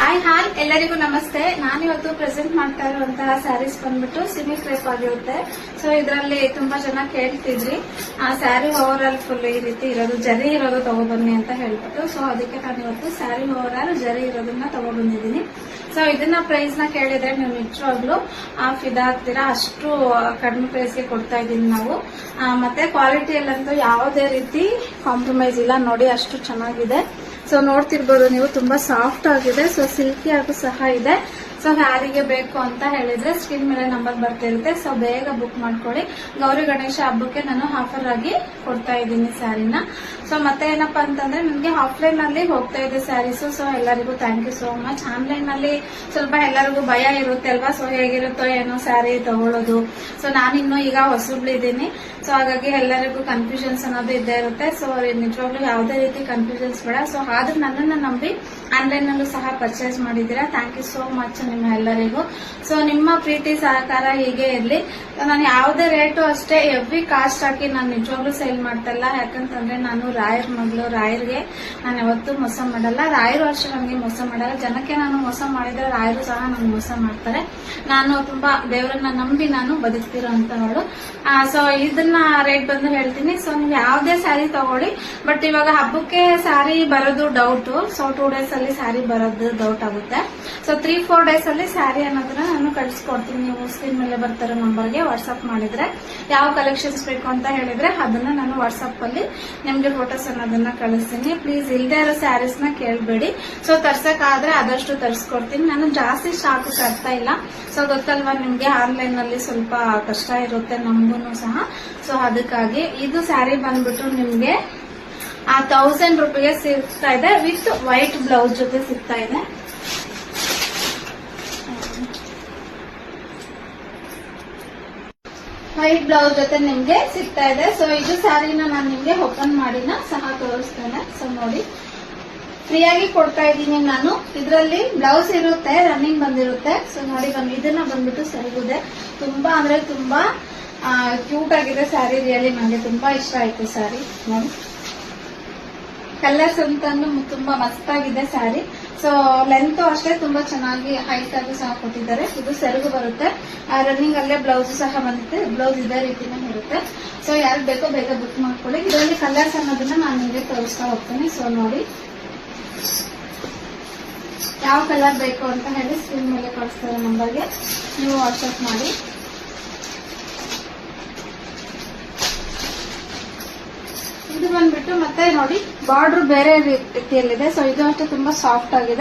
Hi ಎಲ್ಲರಿಗೂ ನಮಸ್ತೆ. ನಾನಿವತ್ತು ಪ್ರೆಸೆಂಟ್ ಮಾಡ್ತಾ ಇರುವಂತಹ ಸ್ಯಾರೀಸ್ ಬಂದ್ಬಿಟ್ಟು ಸಿಮಿ ಕ್ರೇಪ್ ಆಗಿರುತ್ತೆ. ಸೊ ಇದರಲ್ಲಿ ತುಂಬಾ ಜನ ಕೇಳ್ತಿದ್ರಿ ಆ ಸ್ಯಾರಿ ಓವರ್ ಆಲ್ ಫುಲ್ ಈ ರೀತಿ ಇರೋದು ಜರಿ ಇರೋದು ತಗೊಬನ್ನಿ ಅಂತ ಹೇಳ್ಬಿಟ್ಟು. ಸೊ ಅದಕ್ಕೆ ನಾನು ಇವತ್ತು ಸ್ಯಾರಿ ಓವರ್ ಆಲ್ ಜರಿ ಇರೋದನ್ನ ತಗೊಬಂದಿದ್ದೀನಿ. ಸೊ ಇದನ್ನ ಪ್ರೈಸ್ ನ ಕೇಳಿದ್ರೆ ನೀವು ನಿಜವಾಗ್ಲೂ ಫಿದಾ ಆಗ್ತೀರಾ, ಅಷ್ಟು ಕಡಿಮೆ ಪ್ರೈಸ್ಗೆ ಕೊಡ್ತಾ ಇದೀನಿ ನಾವು. ಮತ್ತೆ ಕ್ವಾಲಿಟಿಯಲ್ಲಂತೂ ಯಾವುದೇ ರೀತಿ ಕಾಂಪ್ರಮೈಸ್ ಇಲ್ಲ. ನೋಡಿ ಅಷ್ಟು ಚೆನ್ನಾಗಿದೆ. ಸೊ ನೋಡ್ತಿರ್ಬೋದು ನೀವು, ತುಂಬಾ ಸಾಫ್ಟ್ ಆಗಿದೆ. ಸೊ ಸಿಲ್ಕಿ ಆಗು ಸಹ ಇದೆ. ಸೊ ಯಾರಿಗೆ ಬೇಕು ಅಂತ ಹೇಳಿದ್ರೆ ಸ್ಕ್ರೀನ್ ಮೇಲೆ ನಂಬರ್ ಬರ್ತಿರುತ್ತೆ. ಸೊ ಬೇಗ ಬುಕ್ ಮಾಡ್ಕೊಳ್ಳಿ. ಗೌರಿ ಗಣೇಶ ಹಬ್ಬಕ್ಕೆ ನಾನು ಆಫರ್ ಆಗಿ ಕೊಡ್ತಾ ಇದ್ದೀನಿ ಸ್ಯಾರಿನ. ಸೊ ಮತ್ತೆ ಏನಪ್ಪಾ ಅಂತಂದ್ರೆ ನನಗೆ ಆಫ್ಲೈನ್ ನಲ್ಲಿ ಹೋಗ್ತಾ ಇದೆ ಸ್ಯಾರೀಸ್. ಸೊ ಎಲ್ಲರಿಗೂ thank you so much. Online ನಲ್ಲಿ ಸ್ವಲ್ಪ ಎಲ್ಲರಿಗೂ ಭಯ ಇರುತ್ತೆ ಅಲ್ವಾ, ಸೊ ಹೇಗಿರುತ್ತೋ ಏನೋ ಸ್ಯಾರಿ ತಗೊಳ್ಳೋದು. ಸೊ ನಾನಿನ್ನು ಈಗ ಹೊಸಬ್ಳಿದ್ದೀನಿ. ಸೊ ಹಾಗಾಗಿ ಎಲ್ಲರಿಗೂ ಕನ್ಫ್ಯೂಷನ್ಸ್ ಅನ್ನೋದು ಇದ್ದೇ ಇರುತ್ತೆ. ಸೊ ನಿಜವಾಗ್ಲೂ ಯಾವುದೇ ರೀತಿ ಕನ್ಫ್ಯೂಷನ್ಸ್ ಬೇಡ. ಸೊ ಆದ್ರೂ ನನ್ನನ್ನು ನಂಬಿ ಆನ್ಲೈನ್ ನಲ್ಲೂ ಸಹ ಪರ್ಚೇಸ್ ಮಾಡಿದ್ದೀರಾ. ಥ್ಯಾಂಕ್ ಯು ಸೋ ಮಚ್ ನಿಮ್ಮ ಎಲ್ಲರಿಗೂ. ಸೊ ನಿಮ್ಮ ಪ್ರೀತಿ ಸಹಕಾರ ಹೀಗೆ ಇರ್ಲಿ. ನಾನು ಯಾವುದೇ ರೇಟು ಅಷ್ಟೇ ಎವ್ರಿ ಕಾಸ್ಟ್ ಹಾಕಿ ನಾನು ನಿಜವಾಗ್ಲೂ ಸೇಲ್ ಮಾಡ್ತಾ ಇಲ್ಲ. ಯಾಕಂತಂದ್ರೆ ನಾನು ರಾಯರ್ ಮಗಳು, ರಾಯರ್ಗೆ ನಾನು ಯಾವತ್ತೂ ಮೋಸ ಮಾಡಲ್ಲ. ರಾಯರು ಅಷ್ಟೇ ನನಗೆ ಮೋಸ ಮಾಡಲ್ಲ. ಜನಕ್ಕೆ ನಾನು ಮೋಸ ಮಾಡಿದ್ರೆ ರಾಯರು ಸಹ ನನಗೆ ಮೋಸ ಮಾಡ್ತಾರೆ. ನಾನು ತುಂಬಾ ದೇವರನ್ನ ನಂಬಿ ನಾನು ಬದುಕ್ತಿರೋ ಅಂತವಳು. ಸೊ ಇದನ್ನ ರೇಟ್ ಬಂದು ಹೇಳ್ತೀನಿ. ಸೊ ನೀವು ಯಾವುದೇ ಸ್ಯಾರಿ ತಗೊಳ್ಳಿ, ಬಟ್ ಇವಾಗ ಹಬ್ಬಕ್ಕೆ ಸ್ಯಾರಿ ಬರೋದು ಡೌಟ್. ಸೊ 2 days ಅಲ್ಲಿ ಸ್ಯಾರಿ ಬರೋದು ಡೌಟ್ ಆಗುತ್ತೆ. ಸೊ 3-4 days ಅಲ್ಲಿ ಸ್ಯಾರಿ ಅನ್ನೋದನ್ನ ನಾನು ಕಳಿಸ್ಕೊಡ್ತೀನಿ. ನೀವು ಸ್ಕ್ರೀನ್ ಮೇಲೆ ಬರ್ತಾರೋ ನಂಬರ್ಗೆ ವಾಟ್ಸ್ಆಪ್ ಮಾಡಿದ್ರೆ ಯಾವ ಕಲೆಕ್ಷನ್ಸ್ ಬೇಕು ಅಂತ ಹೇಳಿದ್ರೆ ಅದನ್ನ ನಾನು ವಾಟ್ಸ್ಆಪ್ ಅಲ್ಲಿ ನಿಮ್ಗೆ ಫೋಟೋಸ್ ಅನ್ನೋದನ್ನ ಕಳಿಸ್ತೀನಿ. ಪ್ಲೀಸ್ ಇಲ್ದೇ ಇರೋ ಸ್ಯಾರೀಸ್ ನ ಕೇಳಬೇಡಿ. ಸೊ ತರ್ಸಕ್ಕಾದ್ರೆ ಆದಷ್ಟು ತರಿಸ್ಕೊಡ್ತೀನಿ. ನಾನು ಜಾಸ್ತಿ ಸ್ಟಾಕ್ ತರ್ತಾ ಇಲ್ಲ. ಸೊ ಗೊತ್ತಲ್ವಾ ನಿಮ್ಗೆ, ಆನ್ಲೈನ್ ನಲ್ಲಿ ಸ್ವಲ್ಪ ಕಷ್ಟ ಇರುತ್ತೆ ನಮಗೂ ಸಹ. ಸೊ ಅದಕ್ಕಾಗಿ ಇದು ಸ್ಯಾರಿ ಬಂದ್ಬಿಟ್ಟು ನಿಮ್ಗೆ 1000 ರೂಪಾಯಿಗೆ ಸಿಗ್ತಾ ಇದೆ. ವಿತ್ ವೈಟ್ ಬ್ಲೌಸ್ ಜೊತೆ ಸಿಗ್ತಾ ಇದೆ. ವೈಟ್ ಬ್ಲೌಸ್ ಜೊತೆ ನಿಮ್ಗೆ ಸಿಗ್ತಾ ಇದೆ. ಸೊ ಇದು ಸ್ಯಾರಿನ ನಾನು ನಿಮ್ಗೆ ಓಪನ್ ಮಾಡಿನ ಸಹ ತೋರಿಸ್ತೇನೆ. ಸೊ ನೋಡಿ, ಫ್ರೀಯಾಗಿ ಕೊಡ್ತಾ ಇದ್ದೀನಿ ನಾನು. ಇದರಲ್ಲಿ ಬ್ಲೌಸ್ ಇರುತ್ತೆ, ರನ್ನಿಂಗ್ ಬಂದಿರುತ್ತೆ. ಸೊ ನೋಡಿ ಇದನ್ನ ಬಂದ್ಬಿಟ್ಟು ಸರಿಗಿದೆ. ತುಂಬಾ ಅಂದ್ರೆ ತುಂಬಾ ಕ್ಯೂಟ್ ಆಗಿದೆ ಸ್ಯಾರಿ. ರಿಯಲಿ ನನಗೆ ತುಂಬಾ ಇಷ್ಟ ಆಯ್ತು ಸ್ಯಾರಿ. ನೋಡಿ ಕಲರ್ಸ್ ಅಂತಾನು ತುಂಬಾ ಮಸ್ತ್ ಆಗಿದೆ ಸ್ಯಾರಿ. ಸೊ ಲೆಂತ್ ಅಷ್ಟೇ ತುಂಬಾ ಚೆನ್ನಾಗಿ ಹೈಟ್ ಆಗಿ ಸಹ ಕೊಟ್ಟಿದ್ದಾರೆ. ಇದು ಸೆರಗು ಬರುತ್ತೆ. ರನ್ನಿಂಗ್ ಅಲ್ಲೇ ಬ್ಲೌಸ್ ಸಹ ಬಂದಿದೆ. ಬ್ಲೌಸ್ ಇದೇ ರೀತಿನೇ ಇರುತ್ತೆ. ಸೊ ಯಾರು ಬೇಕೋ ಬೇಗ ಬುಕ್ ಮಾಡ್ಕೊಳ್ಳಿ. ಇದರಲ್ಲಿ ಕಲರ್ಸ್ ಅನ್ನೋದನ್ನ ನಾನು ನಿಮಗೆ ತೋರಿಸ್ತಾ ಹೋಗ್ತೀನಿ. ಸೊ ನೋಡಿ ಯಾವ ಕಲರ್ ಬೇಕು ಅಂತ ಹೇಳಿ ಸ್ಕ್ರೀನ್ ಮೇಲೆ ಕಳಿಸ್ತಾರೆ ನಂಬರ್ಗೆ ನೀವು ವಾಟ್ಸ್ಆಪ್ ಮಾಡಿ. ಇದು ಬಂದ್ಬಿಟ್ಟು ಮತ್ತೆ ನೋಡಿ ಬಾರ್ಡರ್ ಬೇರೆ ರೀತಿಯಲ್ಲಿದೆ. ಸೊ ಇದು ಅಷ್ಟೇ ತುಂಬಾ ಸಾಫ್ಟ್ ಆಗಿದೆ.